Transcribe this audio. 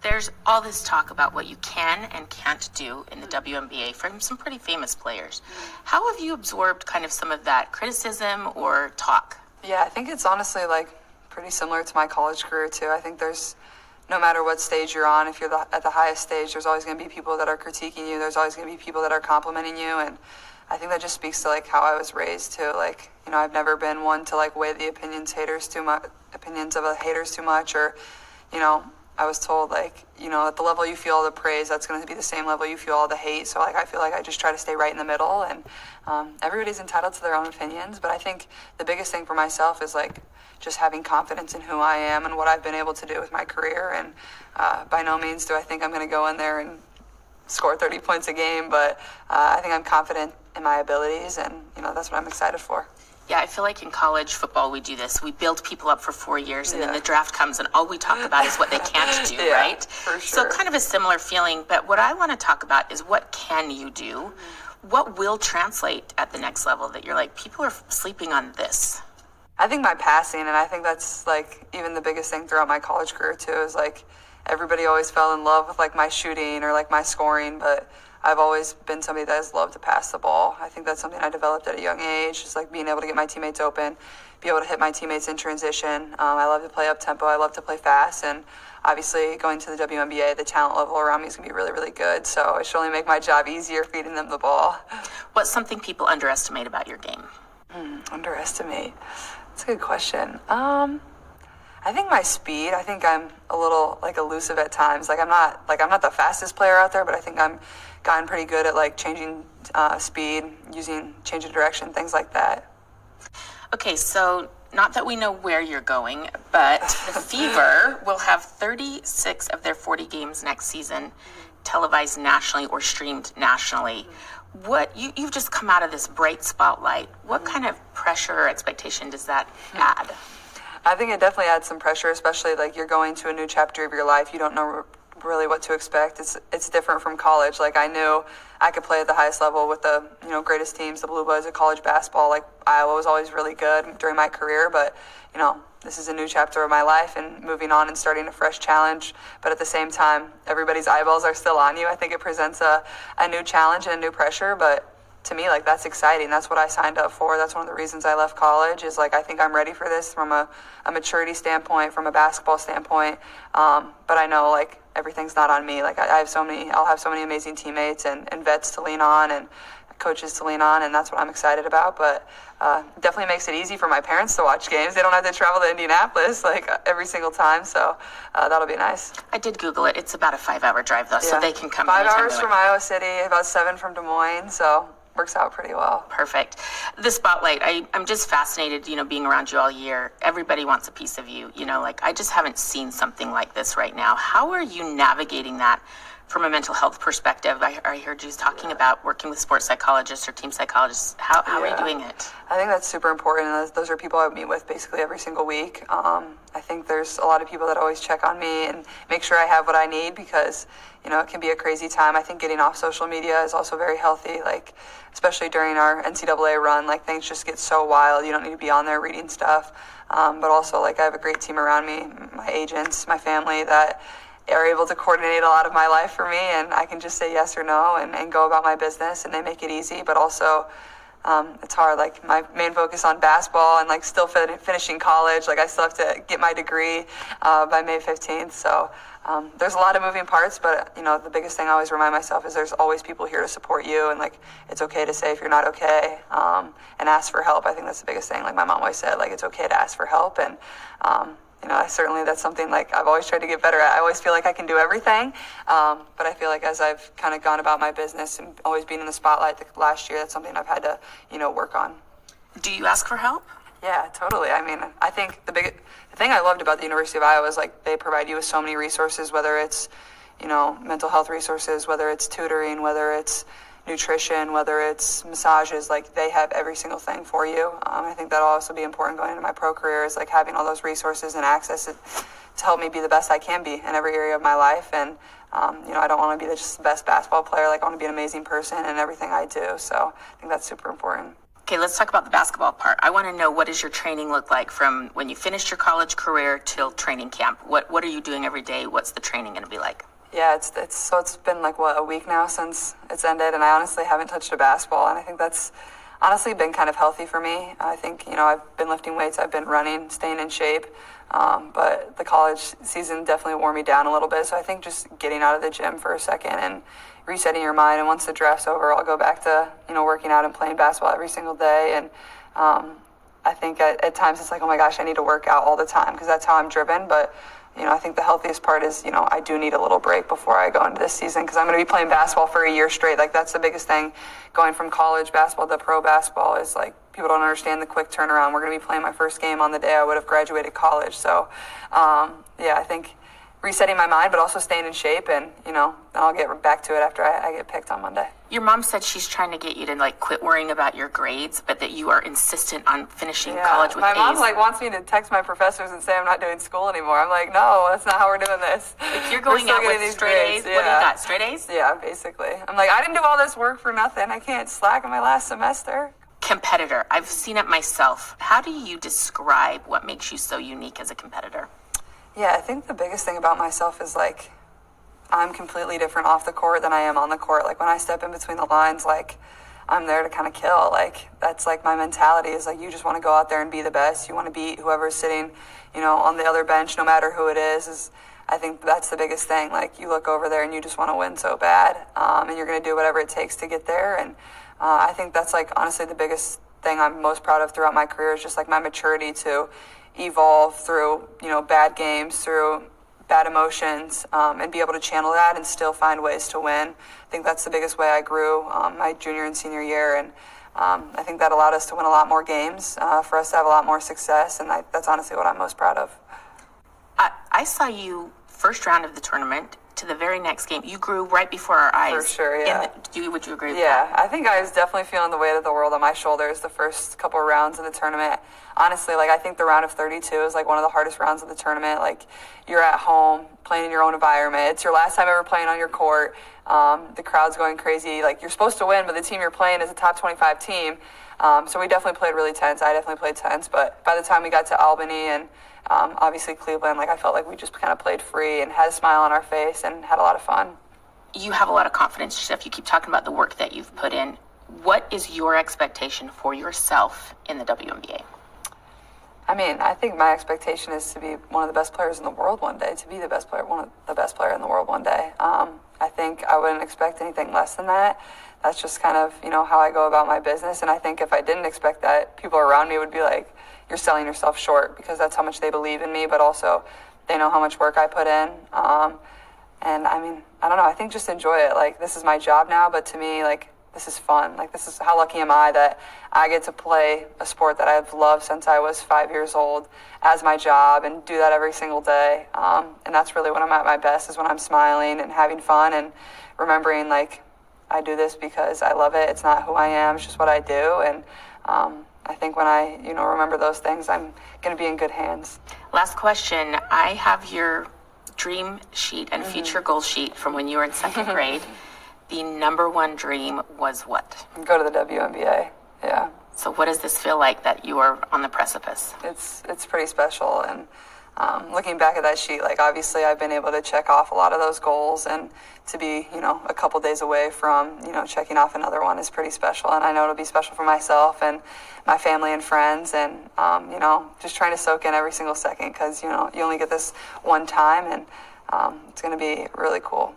There's all this talk about what you can and can't do in the WNBA from some pretty famous players. How have you absorbed kind of some of that criticism or talk? Yeah, I think it's honestly like pretty similar to my college career too. I think there's, no matter what stage you're on, if you're at the highest stage, there's always going to be people that are critiquing you. There's always going to be people that are complimenting you. And I think that just speaks to like how I was raised too. Like, you know, I've never been one to like weigh the opinions of the haters too much, or, you know, I was told, like, you know, at the level you feel all the praise, that's going to be the same level you feel all the hate. So, like, I feel like I just try to stay right in the middle, and everybody's entitled to their own opinions. But I think the biggest thing for myself is, like, just having confidence in who I am and what I've been able to do with my career. And by no means do I think I'm going to go in there and score 30 points a game, but I think I'm confident in my abilities, and, you know, that's what I'm excited for. Yeah, I feel like in college football we do this. We build people up for 4 years, and then the draft comes, and all we talk about is what they can't do, right? For sure. So kind of a similar feeling, but what I want to talk about is what can you do? What will translate at the next level that you're like, people are sleeping on this? I think my passing, and I think that's, like, even the biggest thing throughout my college career, too, is, like, everybody always fell in love with, like, my shooting or, like, my scoring, but I've always been somebody that has loved to pass the ball. I think that's something I developed at a young age, just like being able to get my teammates open, be able to hit my teammates in transition. I love to play up tempo. I love to play fast. And obviously going to the WNBA, the talent level around me is going to be really, really good. So it should only make my job easier feeding them the ball. What's something people underestimate about your game? Underestimate? That's a good question. I think my speed. I think I'm a little like elusive at times. I'm not the fastest player out there, but I think I'm gotten pretty good at like changing speed, changing direction, things like that. Okay, so not that we know where you're going, but the Fever will have 36 of their 40 games next season televised nationally or streamed nationally. What you've just come out of this bright spotlight. What kind of pressure or expectation does that add? I think it definitely adds some pressure, especially like you're going to a new chapter of your life. You don't know really what to expect. It's different from college. Like, I knew I could play at the highest level with the, you know, greatest teams, the Blue Bloods of college basketball. Like, Iowa was always really good during my career, but, you know, this is a new chapter of my life and moving on and starting a fresh challenge. But at the same time, everybody's eyeballs are still on you. I think it presents a new challenge and a new pressure, but to me, like, that's exciting. That's what I signed up for. That's one of the reasons I left college, is like, I think I'm ready for this from a maturity standpoint, from a basketball standpoint. But I know, like, everything's not on me. Like, I'll have so many amazing teammates and vets to lean on and coaches to lean on, and that's what I'm excited about. But definitely makes it easy for my parents to watch games. They don't have to travel to Indianapolis like every single time, so that'll be nice. I did Google it. It's about a 5-hour drive though, so they can come 5 hours from Iowa City, about 7 from Des Moines, so works out pretty well. Perfect. The spotlight, I'm just fascinated, you know, being around you all year. Everybody wants a piece of you, you know, like, I just haven't seen something like this right now. How are you navigating that from a mental health perspective? I heard you talking about working with sports psychologists or team psychologists. How are you doing it? I think that's super important. And those are people I meet with basically every single week. I think there's a lot of people that always check on me and make sure I have what I need, because, you know, it can be a crazy time. I think getting off social media is also very healthy, like, especially during our NCAA run, like, things just get so wild. You don't need to be on there reading stuff. But also, like, I have a great team around me, my agents, my family, that are able to coordinate a lot of my life for me, and I can just say yes or no and go about my business, and they make it easy. But also, it's hard. Like, my main focus on basketball and, like, still finishing college. Like, I still have to get my degree by May 15th. So there's a lot of moving parts, but, you know, the biggest thing I always remind myself is there's always people here to support you, and, like, it's okay to say if you're not okay, and ask for help. I think that's the biggest thing. Like, my mom always said, like, it's okay to ask for help, and you know, that's something, like, I've always tried to get better at. I always feel like I can do everything, but I feel like as I've kind of gone about my business and always being in the spotlight last year, that's something I've had to, you know, work on. Do you ask for help? Yeah, totally. I mean, I think the thing I loved about the University of Iowa is, like, they provide you with so many resources, whether it's, you know, mental health resources, whether it's tutoring, whether it's nutrition, whether it's massages. Like, they have every single thing for you. I think that'll also be important going into my pro career, is like having all those resources and access to help me be the best I can be in every area of my life. And you know, I don't want to be just the best basketball player. Like, I want to be an amazing person in everything I do. So I think that's super important. Okay, let's talk about the basketball part. I want to know, what does your training look like from when you finished your college career till training camp? What are you doing every day? What's the training going to be like? Yeah, it's been like a week now since it's ended, and I honestly haven't touched a basketball, and I think that's honestly been kind of healthy for me. I think, I've been lifting weights, I've been running, staying in shape, but the college season definitely wore me down a little bit, so I think just getting out of the gym for a second and resetting your mind, and once the draft's over, I'll go back to, working out and playing basketball every single day, and I think at times it's like, oh my gosh, I need to work out all the time, because that's how I'm driven, but I think the healthiest part is, I do need a little break before I go into this season, because I'm going to be playing basketball for a year straight. Like, that's the biggest thing. Going from college basketball to pro basketball is like, people don't understand the quick turnaround. We're going to be playing my first game on the day I would have graduated college. So, I think resetting my mind, but also staying in shape, and, I'll get back to it after I get picked on Monday. Your mom said she's trying to get you to quit worrying about your grades, but that you are insistent on finishing college with my A's. My mom wants me to text my professors and say I'm not doing school anymore. I'm like, no, that's not how we're doing this. You're going out with straight A's? Yeah. What do you got, straight A's? Yeah, basically. I'm like, I didn't do all this work for nothing. I can't slack in my last semester. Competitor. I've seen it myself. How do you describe what makes you so unique as a competitor? Yeah, I think the biggest thing about myself is I'm completely different off the court than I am on the court. When I step in between the lines, I'm there to kind of kill. That's my mentality is you just want to go out there and be the best. You want to beat whoever's sitting, on the other bench, no matter who it is. I think that's the biggest thing. You look over there and you just want to win so bad, and you're going to do whatever it takes to get there. And I think that's honestly the biggest thing I'm most proud of throughout my career is just my maturity to evolve through, bad games, through bad emotions, and be able to channel that and still find ways to win. I think that's the biggest way I grew my junior and senior year, and I think that allowed us to win a lot more games, for us to have a lot more success, and that's honestly what I'm most proud of. I saw you first round of the tournament to the very next game. You grew right before our eyes. For sure, yeah. Would you agree with that? Yeah, I think I was definitely feeling the weight of the world on my shoulders the first couple of rounds of the tournament. Honestly, I think the round of 32 is one of the hardest rounds of the tournament. You're at home, playing in your own environment. It's your last time ever playing on your court. The crowd's going crazy. You're supposed to win, but the team you're playing is a top 25 team. So we definitely played really tense. I definitely played tense, but by the time we got to Albany and obviously Cleveland, I felt like we just kind of played free and had a smile on our face and had a lot of fun. You have a lot of confidence yourself. You keep talking about the work that you've put in. What is your expectation for yourself in the WNBA? I think my expectation is to be one of the best players in the world one day, to be the best player, one of the best player in the world one day. I think I wouldn't expect anything less than that. That's just kind of, how I go about my business. And I think if I didn't expect that, people around me would be like, you're selling yourself short, because that's how much they believe in me, but also they know how much work I put in. And I don't know, I think just enjoy it. This is my job now, but to me, this is fun. This is how lucky am I that I get to play a sport that I've loved since I was 5 years old as my job and do that every single day. And that's really when I'm at my best, is when I'm smiling and having fun and remembering I do this because I love it. It's not who I am, it's just what I do. And I think when I, remember those things, I'm going to be in good hands. Last question. I have your dream sheet and future goal sheet from when you were in second grade. The number one dream was what? Go to the WNBA, yeah. So what does this feel like that you are on the precipice? It's pretty special, and looking back at that sheet, obviously I've been able to check off a lot of those goals, and to be, a couple days away from, checking off another one is pretty special, and I know it'll be special for myself and my family and friends, and, just trying to soak in every single second, because, you only get this one time, and it's going to be really cool.